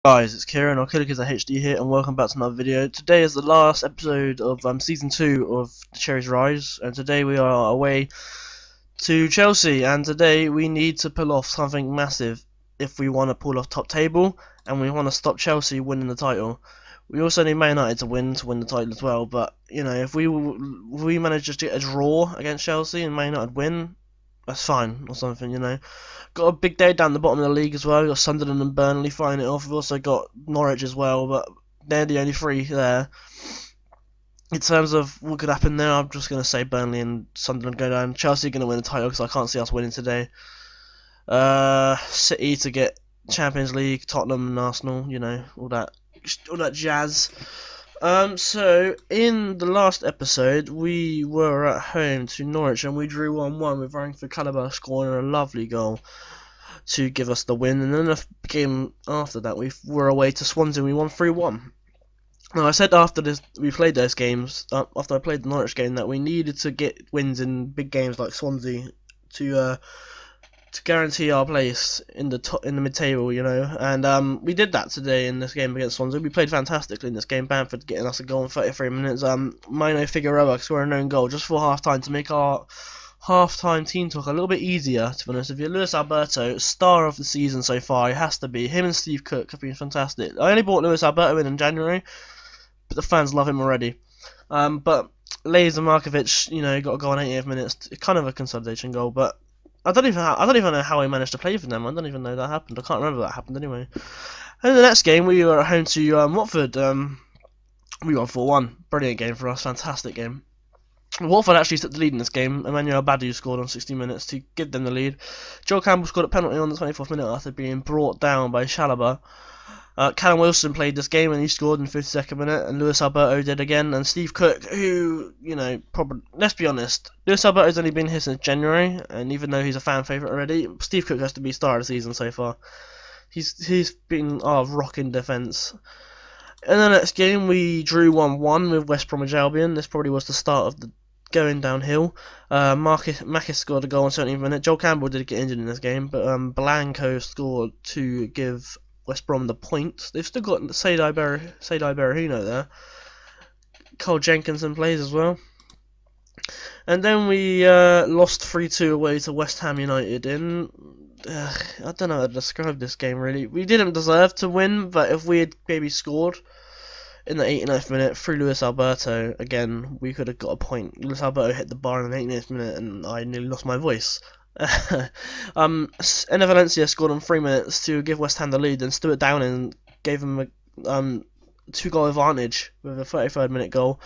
Guys, it's Kieran or Killikers HD here, and welcome back to another video. Today is the last episode of Season 2 of Cherries Rise, and today we are away to Chelsea, and today we need to pull off something massive if we want to pull off top table, and we want to stop Chelsea winning the title. We also need Man United to win the title as well, but, you know, if we manage just to get a draw against Chelsea and Man United win, that's fine, or something, you know. Got a big day down the bottom of the league as well. We've got Sunderland and Burnley fighting it off. We've also got Norwich as well, but they're the only three there. In terms of what could happen there, I'm just going to say Burnley and Sunderland go down. Chelsea are going to win the title because I can't see us winning today. City to get Champions League, Tottenham and Arsenal, you know, all that jazz. So in the last episode, we were at home to Norwich and we drew 1-1 with Rangford Caliber scoring a lovely goal to give us the win. And then the game after that, we were away to Swansea and we won 3-1. Now I said after we played those games, after I played the Norwich game, that we needed to get wins in big games like Swansea to guarantee our place in the mid-table, you know, and we did that today in this game against Swansea. We played fantastically in this game. Bamford getting us a goal in 33 minutes. Mino Figueroa scoring an own goal just for half-time to make our half-time team talk a little bit easier, to be honest with you. Luis Alberto, star of the season so far, he has to be. Him and Steve Cook have been fantastic. I only bought Luis Alberto in January, but the fans love him already. But Lazer Markovic, you know, got a goal in 80th minutes, kind of a consolidation goal, but I don't even know how he managed to play for them. I don't even know that happened. I can't remember that happened anyway. And in the next game, we were at home to Watford. We won 4-1. Brilliant game for us. Fantastic game. Watford actually took the lead in this game. Emmanuel Badu scored on 60 minutes to give them the lead. Joel Campbell scored a penalty on the 24th minute after being brought down by Chalobah. Callum Wilson played this game and he scored in the 52nd minute, and Luis Alberto did again. And Steve Cook, who, you know, probably, let's be honest, Luis Alberto's only been here since January, and even though he's a fan favourite already, Steve Cook has to be star of the season so far. He's been our rock in defence. In the next game, we drew 1-1 with West Bromwich Albion. This probably was the start of the going downhill. Marcus scored a goal in 17th minute. Joel Campbell did get injured in this game, but Blanco scored to give West Brom the point. They've still got Sadai Berahino there. Cole Jenkinson plays as well. And then we lost 3-2 away to West Ham United in... I don't know how to describe this game really. We didn't deserve to win, but if we had maybe scored in the 89th minute through Luis Alberto, again, we could have got a point. Luis Alberto hit the bar in the 89th minute and I nearly lost my voice. Enner Valencia scored in 3 minutes to give West Ham the lead, and Stuart Downing gave them a 2-goal advantage with a 33rd minute goal.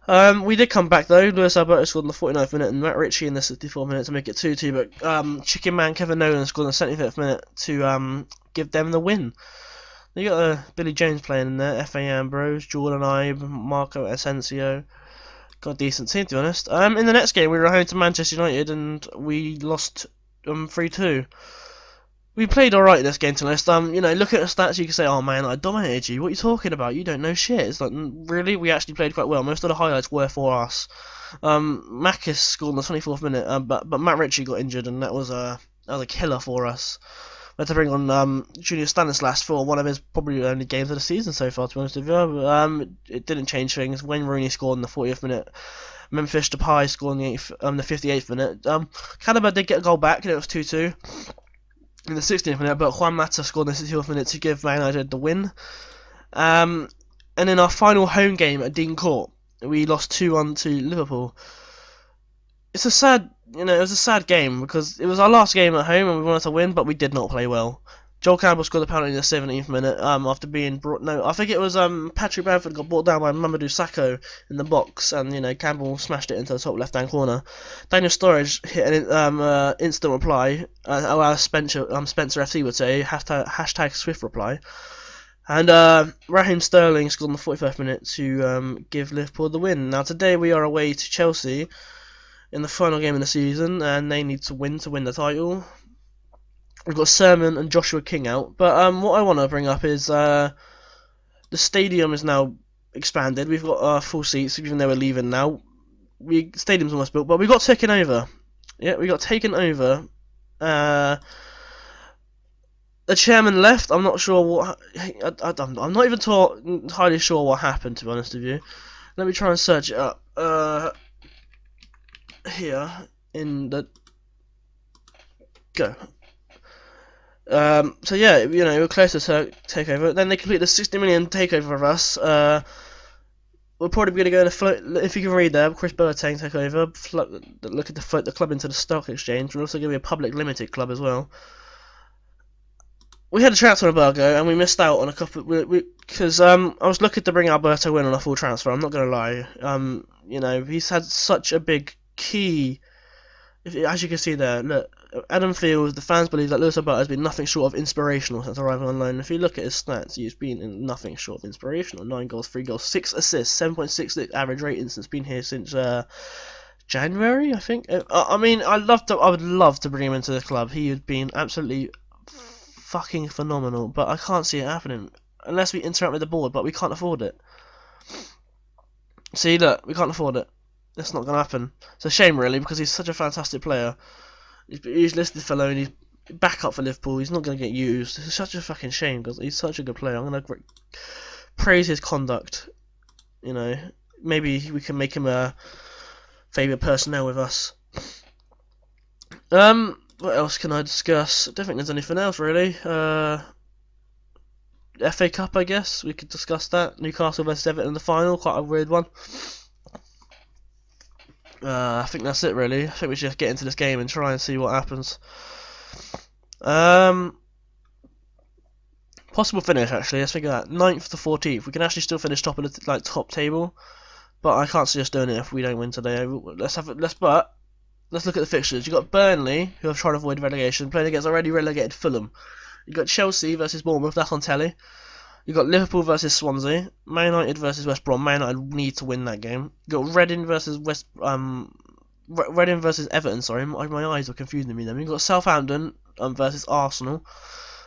We did come back though. Luis Alberto scored in the 49th minute and Matt Ritchie in the 64th minute to make it 2-2, but Chicken Man Kevin Nolan scored in the 75th minute to give them the win. You got Billy Jones playing in there, F.A. Ambrose, Jordan Ibe, Marco Asensio. Got a decent team, to be honest. In the next game, we were home to Manchester United and we lost 3-2. We played alright in this game, to be honest. You know, look at the stats, you can say, oh man, I dominated you. What are you talking about? You don't know shit. It's like, really? We actually played quite well. Most of the highlights were for us. Makis scored in the 24th minute, but Matt Ritchie got injured and that was a killer for us. We had to bring on Junior Stanislas for one of his probably only games of the season so far, to be honest with you. It didn't change things. Wayne Rooney scored in the 40th minute. Memphis Depay scored in the 58th minute. Caliber did get a goal back, and it was 2-2 in the 16th minute, but Juan Mata scored in the 64th minute to give Man United the win. And in our final home game at Dean Court, we lost 2-1 to Liverpool. It was a sad game because it was our last game at home and we wanted to win, but we did not play well. Joel Campbell scored a penalty in the 17th minute after being brought... No, I think it was Patrick Bamford got brought down by Mamadou Sakho in the box, and, you know, Campbell smashed it into the top left-hand corner. Daniel Sturridge hit an instant reply, as Spencer FC would say, hashtag Swift reply. And Raheem Sterling scored in the 41st minute to give Liverpool the win. Now today we are away to Chelsea in the final game of the season, and they need to win the title. We've got Sermon and Joshua King out, but what I want to bring up is the stadium is now expanded. We've got full seats, even though we're leaving now. Stadium's almost built, but we got taken over. Yeah, we got taken over The chairman left. I'm not sure what. I'm not even entirely sure what happened, to be honest with you. Let me try and search it up. Here in the go. So yeah, we're close to takeover. Then they complete the 60 million takeover of us. We're probably going to go to float. If you can read there, Chris Boateng take over. Look at the float the club into the stock exchange. We're also going to be a public limited club as well. We had a transfer embargo and we missed out on a couple. Because I was looking to bring Alberto in on a full transfer. I'm not going to lie. He's had such a big key. As you can see there, look, Adam Field, the fans believe that Lewis Alberto has been nothing short of inspirational since arriving on loan. If you look at his stats, he's been nothing short of inspirational. 9 goals, 3 goals, 6 assists, 7.66 average rating since been here since January, I think. I mean, I would love to bring him into the club. He had been absolutely fucking phenomenal, but I can't see it happening unless we interact with the board. But we can't afford it. See, look, we can't afford it. That's not going to happen. It's a shame, really, because he's such a fantastic player. He's listed for loan. He's back up for Liverpool. He's not going to get used. It's such a fucking shame because he's such a good player. I'm going to praise his conduct. Maybe we can make him a favourite personnel with us. What else can I discuss? I don't think there's anything else really. FA Cup, I guess we could discuss that. Newcastle versus Everton in the final, quite a weird one. I think that's it really. I think we should just get into this game and try and see what happens. Possible finish actually. Let's think of that. 9th to 14th. We can actually still finish top of the top table, but I can't see us doing it if we don't win today. Let's look at the fixtures. You got Burnley, who have tried to avoid relegation, playing against already relegated Fulham. You got Chelsea versus Bournemouth. That's on telly. You got Liverpool versus Swansea, Man United versus West Brom. Man United need to win that game. You got Reading versus Reading versus Everton. Sorry, my eyes were confusing me then. You got Southampton versus Arsenal.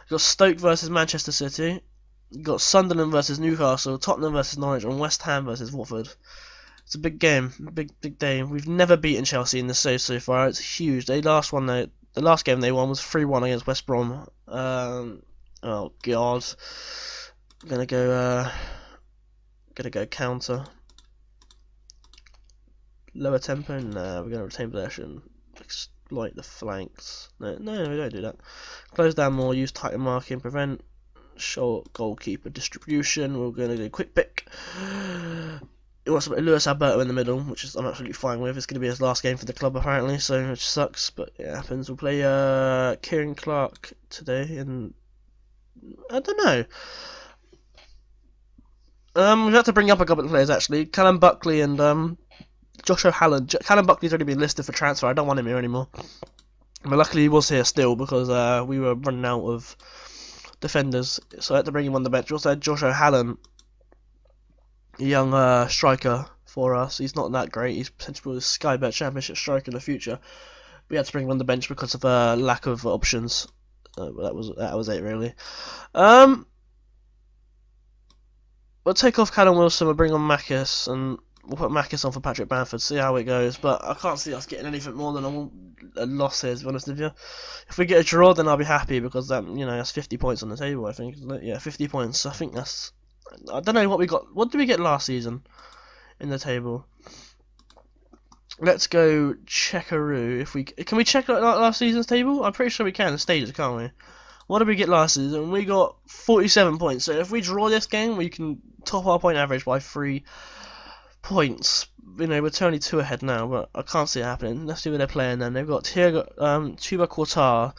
You got Stoke versus Manchester City. You got Sunderland versus Newcastle, Tottenham versus Norwich, and West Ham versus Watford. It's a big game, big day. We've never beaten Chelsea in the so far. It's huge. The last game they won was 3-1 against West Brom. Oh god. Gonna go counter. Lower tempo. Nah, we're gonna retain possession. Exploit the flanks. No, we don't do that. Close down more. Use tighter marking. Prevent short goalkeeper distribution. We're gonna do quick pick. It wants to put Lewis Alberto in the middle, which is I'm absolutely fine with. It's gonna be his last game for the club apparently, so which sucks, but it happens. We'll play Kieran Clark today, and I don't know. We've had to bring up a couple of players actually. Callum Buckley and Josh O'Halloran. Callum Buckley's already been listed for transfer. I don't want him here anymore. But luckily he was here still because we were running out of defenders, so I had to bring him on the bench. We also had Josh O'Halloran, a young striker for us. He's not that great. He's potentially a Sky Bet Championship striker in the future. We had to bring him on the bench because of lack of options. But that was it really. We'll take off Callum Wilson, we'll bring on Macus, and we'll put Macus on for Patrick Bamford, see how it goes. But I can't see us getting anything more than a loss here, to be honest with you. If we get a draw, then I'll be happy, because that's 50 points on the table, I think, isn't it? Yeah, 50 points. I think that's... I don't know what we got. What did we get last season in the table? Let's go Checkaroo. Can we check last season's table? I'm pretty sure we can in stages, can't we? What did we get last season? We got 47 points. So if we draw this game, we can top our point average by 3 points. We're only 2 ahead now, but I can't see it happening. Let's see what they're playing then. They've got Tuba Cortar,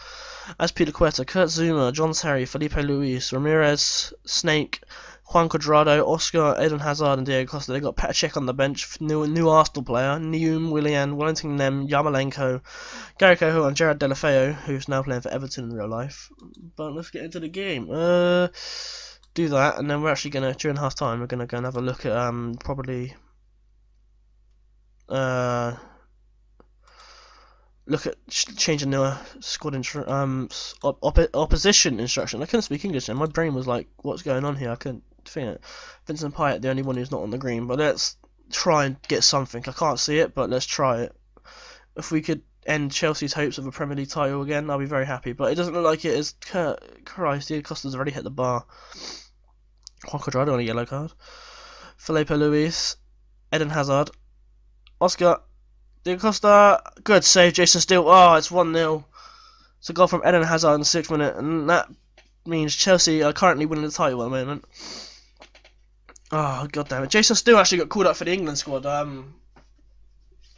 Azpilicueta, Kurt Zuma, John Terry, Felipe Luis, Ramirez, Snake, Juan Cuadrado, Oscar, Eden Hazard, and Diego Costa. They've got Petr Cech on the bench, new Arsenal player, Neum, Willian, Wellington Nem, Yarmolenko, Gary Cahill, and Gerard Deulofeu, who's now playing for Everton in real life. But let's get into the game. Do that, and then we're actually going to, during half time, we're going to go and have a look at probably... look at changing the squad opposition instruction. I couldn't speak English then. My brain was like, what's going on here? I couldn't think it. Vincent Payet, the only one who's not on the green. But let's try and get something. I can't see it, but let's try it. If we could end Chelsea's hopes of a Premier League title again, I'll be very happy. But it doesn't look like it is. Christ, Diego Costa's already hit the bar. Juan Cuadrado on a yellow card. Felipe Luis, Eden Hazard, Oscar, Diego Costa, good save, Jason Steele. Oh, it's 1-0. It's a goal from Eden Hazard in the 6th minute, and that means Chelsea are currently winning the title at the moment. Oh, god damn it. Jason Steele actually got called up for the England squad. I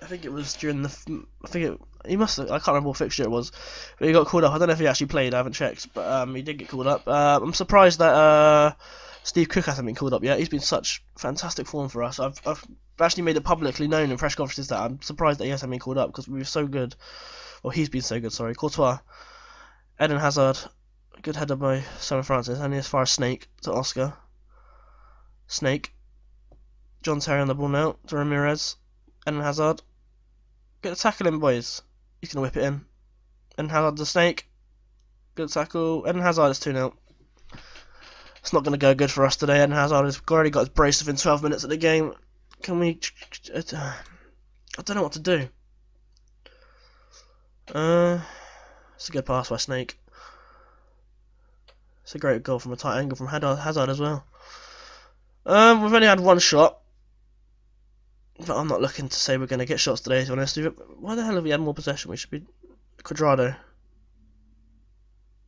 think it was during the. He must have. I can't remember what fixture it was, but he got called up. I don't know if he actually played. I haven't checked, but he did get called up. I'm surprised that Steve Cook hasn't been called up yet. He's been such fantastic form for us. I've actually made it publicly known in press conferences that I'm surprised that he hasn't been called up because we were so good. Well, he's been so good. Sorry, Courtois, Eden Hazard, good header by Simon Francis, only as far as Snake to Oscar. Snake, John Terry on the ball now to Ramirez, Eden Hazard. Get a tackle in, boys. He's gonna whip it in. Eden Hazard the Snake. Good tackle. Eden Hazard is 2-0. It's not going to go good for us today. Eden Hazard has already got his brace within 12 minutes of the game. Can we... I don't know what to do. It's a good pass by Snake. It's a great goal from a tight angle from Hazard as well. We've only had one shot. But I'm not looking to say we're going to get shots today, to be honest. Why the hell have we had more possession? We should be... Cuadrado.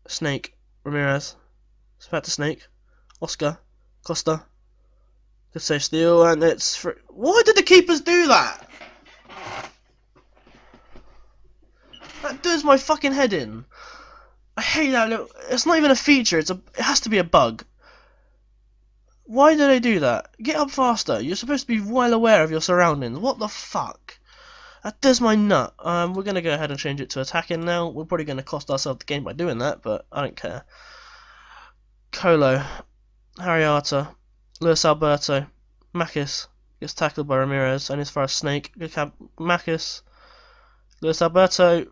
Snake. Ramirez. It's back to Snake. Oscar, Costa, good save Steele, and it's free. Why did the keepers do that? That does my fucking head in. I hate that little. It's not even a feature. It has to be a bug. Why do they do that? Get up faster. You're supposed to be well aware of your surroundings. What the fuck? That does my nut. We're gonna go ahead and change it to attacking now. We're probably gonna cost ourselves the game by doing that, but I don't care. Colo. Harriata, Luis Alberto, Makis gets tackled by Ramirez, and as far as Snake, good cap, Makis, Luis Alberto,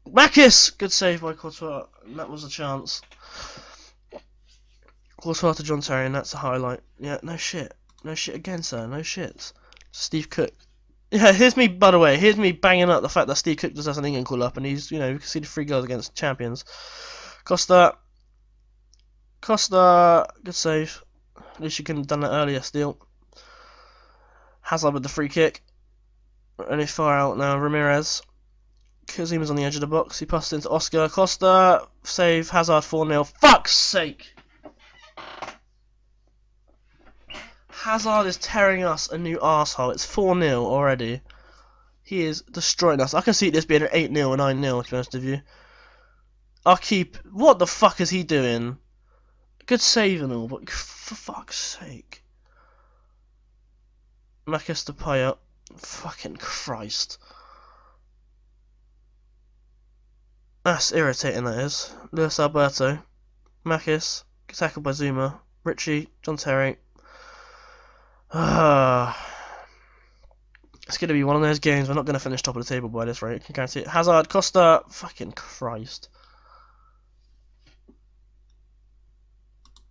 Makis, good save by Courtois, and that was a chance. Courtois to John Terry, and that's a highlight. Yeah, no shit again, sir, no shit. Steve Cook. Yeah, here's me, by the way, here's me banging up the fact that Steve Cook just has an England call up, and he's, you know, you can see the 3 goals against champions. Costa, good save. At least you couldn't have done that earlier, Steele. Hazard with the free kick. Only far out now, Ramirez. Kazima's on the edge of the box. He passed into Oscar. Costa, save, Hazard 4-0. Fuck's sake! Hazard is tearing us a new arsehole. It's 4-0 already. He is destroying us. I can see this being an 8-0 or 9-0, to be honest with you. What the fuck is he doing? Good save and all, but for fuck's sake. Makis to Payet. Fucking Christ. That's irritating, that is. Luis Alberto. Makis. Tackled by Zuma. Richie. John Terry. It's going to be one of those games. We're not going to finish top of the table by this rate. I can guarantee it. Hazard. Costa. Fucking Christ.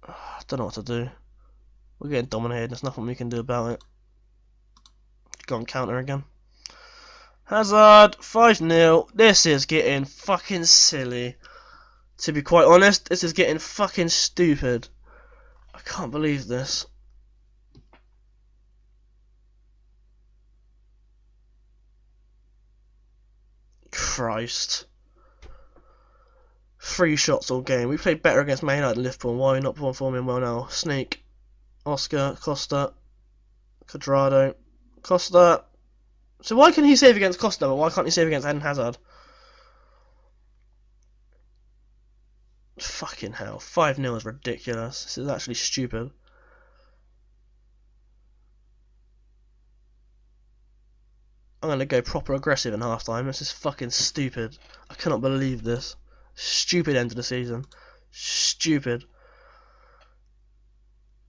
I don't know what to do. We're getting dominated. There's nothing we can do about it. Go on counter again. Hazard, 5-0. This is getting fucking silly. To be quite honest, this is getting fucking stupid. I can't believe this. Christ. 3 shots all game. We played better against Man United and Liverpool. Why are we not performing well now? Snake, Oscar, Costa, Cuadrado, Costa. So why can he save against Costa, but why can't he save against Eden Hazard? Fucking hell. 5-0 is ridiculous. This is actually stupid. I'm going to go proper aggressive in half time. This is fucking stupid. I cannot believe this. Stupid end of the season. Stupid.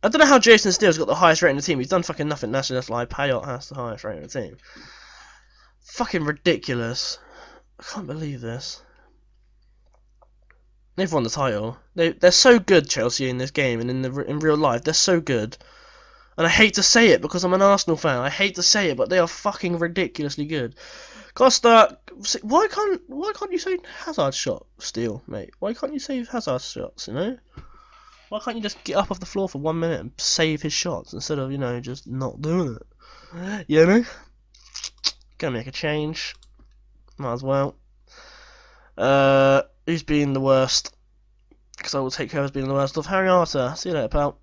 I don't know how Jason Steele's got the highest rating in the team. He's done fucking nothing. That's just like Payot has the highest rating in the team. Fucking ridiculous. I can't believe this. They've won the title. They're so good, Chelsea, in this game and in real life. They're so good. And I hate to say it because I'm an Arsenal fan. I hate to say it, but they are fucking ridiculously good. Costa, why can't you say Hazard shot steal, mate? Why can't you save Hazard shots? You know, why can't you just get up off the floor for 1 minute and save his shots instead of just not doing it? You know, gonna make a change. Might as well. Who's been the worst? Because I will take care of being the worst of Harry Arter. See you later, pal.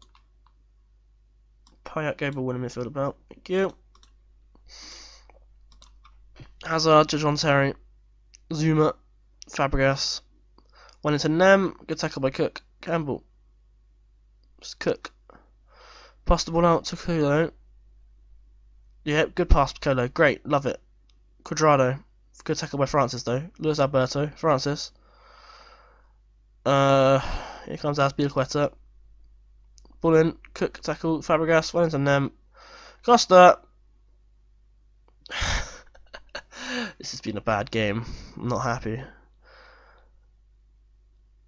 Payet Gabriel winning midfield, pal. Thank you. Hazard to John Terry. Zuma. Fabregas. Went into Nem. Good tackle by Cook. Campbell. Just Cook. Passed the ball out to Kolo. Yep, good pass, Kolo. Great, love it. Quadrado. Good tackle by Francis, though. Luis Alberto. Francis. Here comes Azpilicueta. Ball in. Cook tackle. Fabregas. Went into Nem. Costa. This has been a bad game. I'm not happy.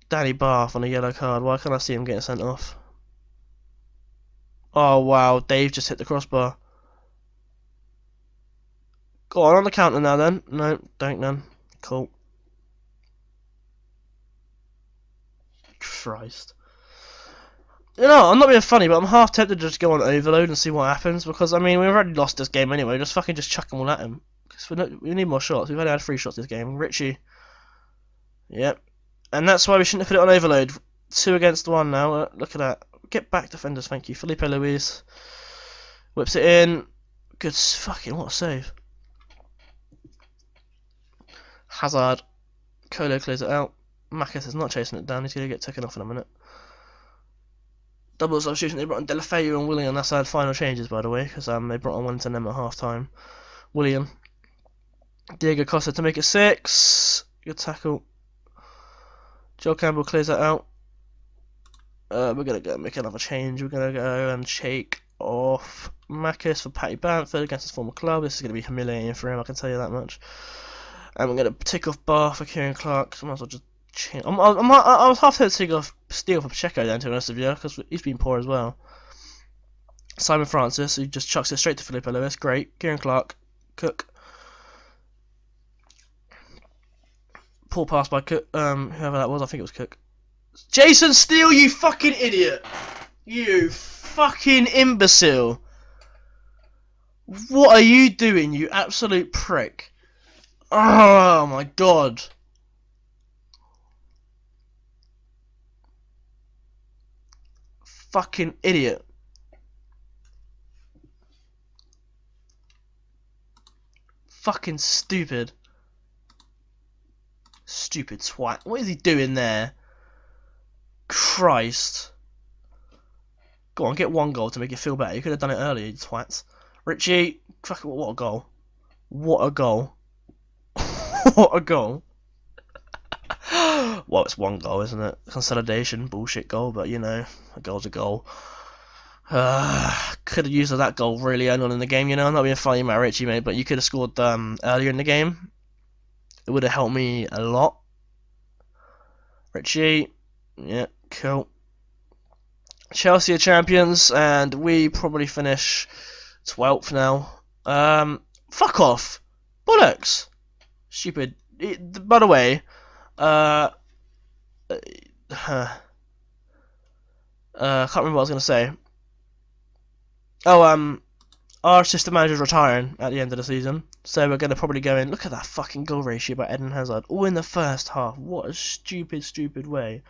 Danny Bath on a yellow card. Why can't I see him getting sent off? Oh wow, Dave just hit the crossbar. Go on the counter now then. No, don't none. Cool. Christ. I'm not being funny, but I'm half tempted to just go on overload and see what happens, because I mean we've already lost this game anyway. Just fucking chuck them all at him. Because we need more shots. We've only had 3 shots this game. Richie. Yep. And that's why we shouldn't have put it on overload. 2 against 1 now. Look at that. Get back, defenders. Thank you. Felipe Luis. Whips it in. Good fucking what a save. Hazard. Kolo clears it out. Macus is not chasing it down. He's going to get taken off in a minute. Double substitution. They brought on Delafeu and William. That's our final changes, by the way, because they brought on one to them at half time. William. Diego Costa to make it 6. Good tackle. Joe Campbell clears that out. We're going to go make another change. We're going to go and shake off Macus for Patty Bamford against his former club. This is going to be humiliating for him, I can tell you that much. And we're going to tick off Bar for Kieran Clark. So I might as well just change. I was half tempted to take off Steele for Pacheco then, to be honest with you, because he's been poor as well. Simon Francis, who just chucks it straight to Felipe Luis. Great. Kieran Clark. Cook. Poor pass by Cook. Whoever that was, I think it was Cook. Jason Steele, you fucking idiot! You fucking imbecile! What are you doing, you absolute prick? Oh my god. Fucking idiot. Fucking stupid. Stupid twat. What is he doing there? Christ. Go on, get 1 goal to make it feel better. You could have done it earlier, you twats. Richie, fucking what a goal. What a goal. What a goal. Well, it's 1 goal, isn't it? Consolidation, bullshit goal, but a goal's a goal. Could have used that goal really early on in the game, I'm not being funny about Richie, mate, but you could have scored earlier in the game. It would have helped me a lot. Richie, yeah, cool. Chelsea are champions, and we probably finish 12th now. Fuck off. Bollocks. Stupid. By the way, can't remember what I was going to say. Oh, our assistant manager's retiring at the end of the season, so we're going to probably go in. Look at that fucking goal ratio by Eden Hazard, all in the first half. What a stupid, stupid way.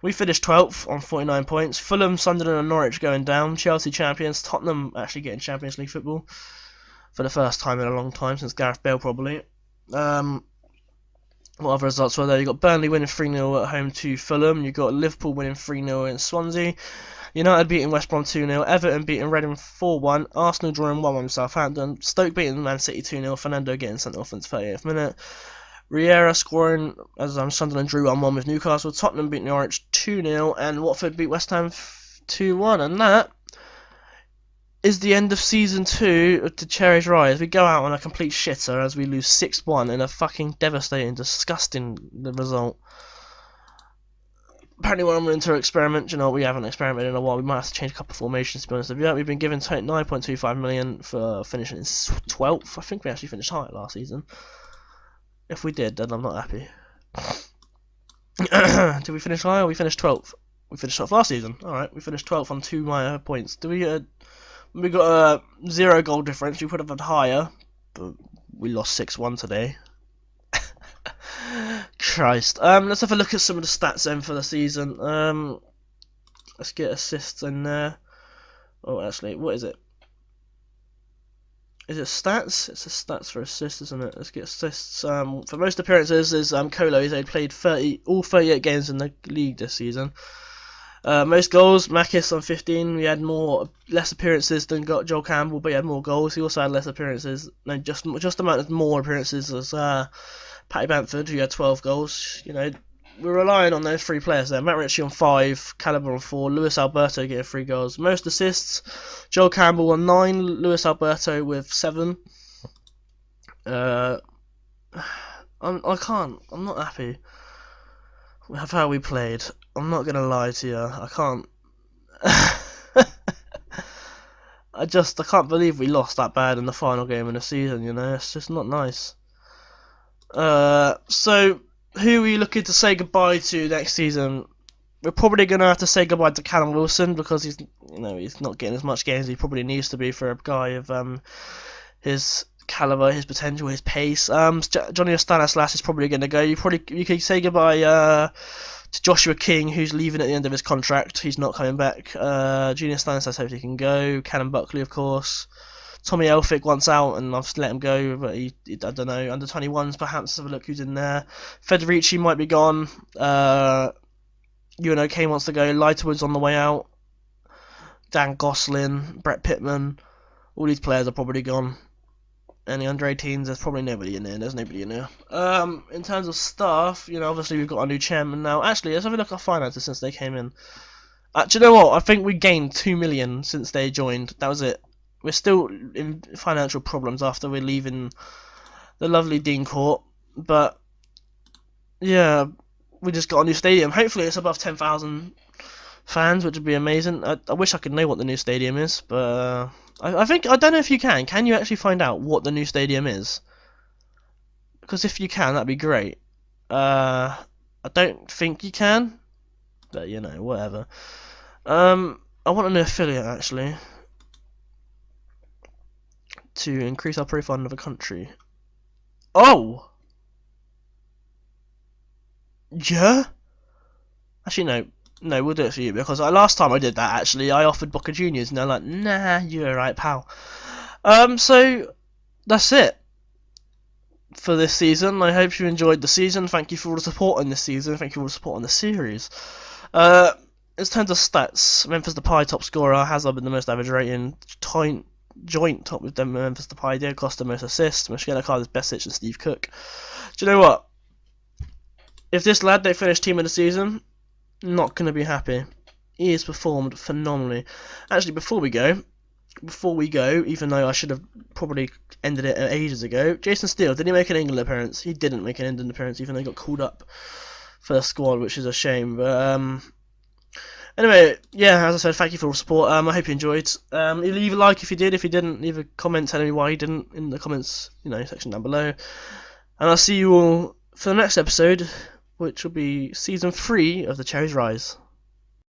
We finished 12th on 49 points. Fulham, Sunderland and Norwich going down. Chelsea champions. Tottenham actually getting Champions League football for the first time in a long time, since Gareth Bale probably. What other results were there? You got Burnley winning 3-0 at home to Fulham. You got Liverpool winning 3-0 in Swansea. United beating West Brom 2-0. Everton beating Reading 4-1. Arsenal drawing 1-1 with Southampton. Stoke beating Man City 2-0. Fernando getting sent off in the 38th minute. Riera scoring as Sunderland drew 1-1 with Newcastle. Tottenham beat Norwich 2-0. And Watford beat West Ham 2-1. And that is the end of Season 2 of the Cherries Rise. We go out on a complete shitter as we lose 6-1 in a fucking devastating, disgusting result. apparently we're into an experiment. You know, we haven't experimented in a while. We might have to change a couple of formations, to be honest with you. We've been given 9.25 million for finishing in 12th. I think we actually finished higher last season. If we did, then I'm not happy. Did we finish higher? We finished 12th. We finished 12th last season. Alright, we finished 12th on 2 minor points. We got a 0 goal difference. We could have had higher, but we lost 6-1 today. Christ. Let's have a look at some of the stats then for the season. Let's get assists in there. Oh, actually, what is it? Is it stats? It's a stats for assists, isn't it? Let's get assists. For most appearances, is Colo. He's played all 38 games in the league this season. Most goals, Makis on 15. We had less appearances than Joel Campbell, but he had more goals. He also had less appearances. No, just amount of more appearances as Paddy Bamford, who had 12 goals. You know, we're relying on those 3 players there. Matt Ritchie on 5, Caliber on 4, Luis Alberto getting 3 goals. Most assists, Joel Campbell on 9, Luis Alberto with 7. I'm not happy with how we played. I'm not gonna lie to you. I can't. I can't believe we lost that bad in the final game of the season. You know, it's just not nice. So who are you looking to say goodbye to next season? We're probably gonna have to say goodbye to Callum Wilson because he's not getting as much games as he probably needs to be for a guy of his caliber, his potential, his pace. Johnny Stanislas is probably gonna go. You could say goodbye to Joshua King, who's leaving at the end of his contract. He's not coming back. Junior Stanislas hopefully can go. Cannon Buckley, of course. Tommy Elphick wants out, and I've let him go, but I don't know. Under 21s, perhaps. Have a look who's in there. Federici might be gone. UNOK wants to go. Lighterwood's on the way out. Dan Gosling, Brett Pittman. All these players are probably gone. And the under 18s, there's probably nobody in there. There's nobody in there. In terms of staff, obviously we've got a new chairman now. Actually, let's have a look at our finances since they came in. Do you know what? I think we gained 2 million since they joined. That was it. We're still in financial problems after we're leaving the lovely Dean Court, but yeah, we just got a new stadium. Hopefully it's above 10,000 fans, which would be amazing. I wish I could know what the new stadium is, but I don't know if you can. Can you actually find out what the new stadium is? Because if you can, that'd be great. I don't think you can, but whatever. I want a new affiliate actually, to increase our profile in another country. Oh! Yeah? Actually, no, we'll do it for you, because last time I did that, actually, I offered Boca Juniors, and they're like, nah, you're alright, pal. So, that's it for this season. I hope you enjoyed the season. Thank you for all the support in this season. Thank you for all the support on the series. In terms of stats, Memphis Depay top scorer, Hazard with the most average rating, joint top with them, Memphis Depay, Diego Costa most assists, Michele Carlos, Besic and Steve Cook. Do you know what? If this lad don't finish team of the season, not going to be happy. He has performed phenomenally. Actually, before we go, even though I should have probably ended it ages ago, Jason Steele, did he make an England appearance? He didn't make an England appearance, even though he got called up for the squad, which is a shame. But anyway, yeah, as I said, thank you for all the support. I hope you enjoyed. Leave a like if you did. If you didn't, leave a comment telling me why you didn't in the comments, section down below. And I'll see you all for the next episode, which will be season 3 of the Cherries Rise.